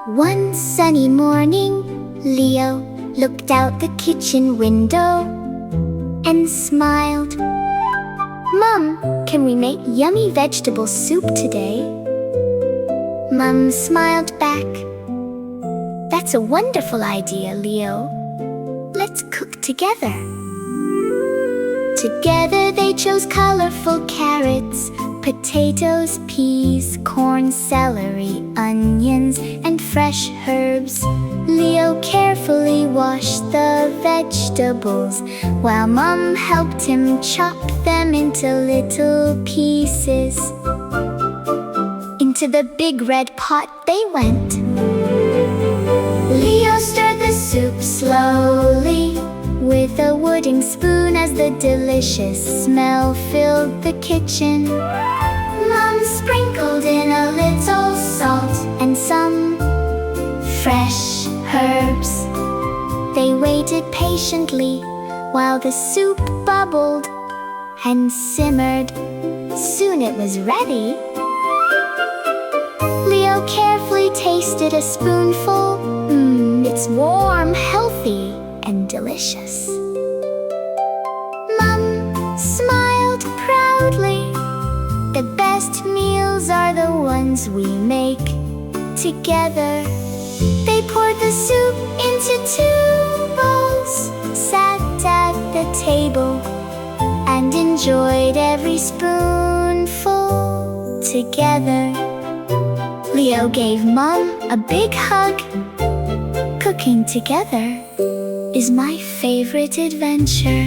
One sunny morning, Leo looked out the kitchen window and smiled. "Mom, can we make yummy vegetable soup today?" Mom smiled back. "That's a wonderful idea, Leo. Let's cook together." Together they chose colorful carrots, potatoes, peas, corn, celery, onions, and fresh herbs. Leo carefully washed the vegetables, while Mom helped him chop them into little pieces. Into the big red pot they went. Leo stirred the soup slowly with a wooden spoon as the delicious smell filled the kitchen. Mom sprinkled in a little salt and some fresh herbs. They waited patiently while the soup bubbled and simmered. Soon it was ready. Leo carefully tasted a spoonful. It's warm, healthy, and delicious. Mom smiled proudly. "The best meals are the ones we make together." They poured the soup into 2 bowls, sat at the table, and enjoyed every spoonful together. Leo gave Mom a big hug. Cooking together is my favorite adventure.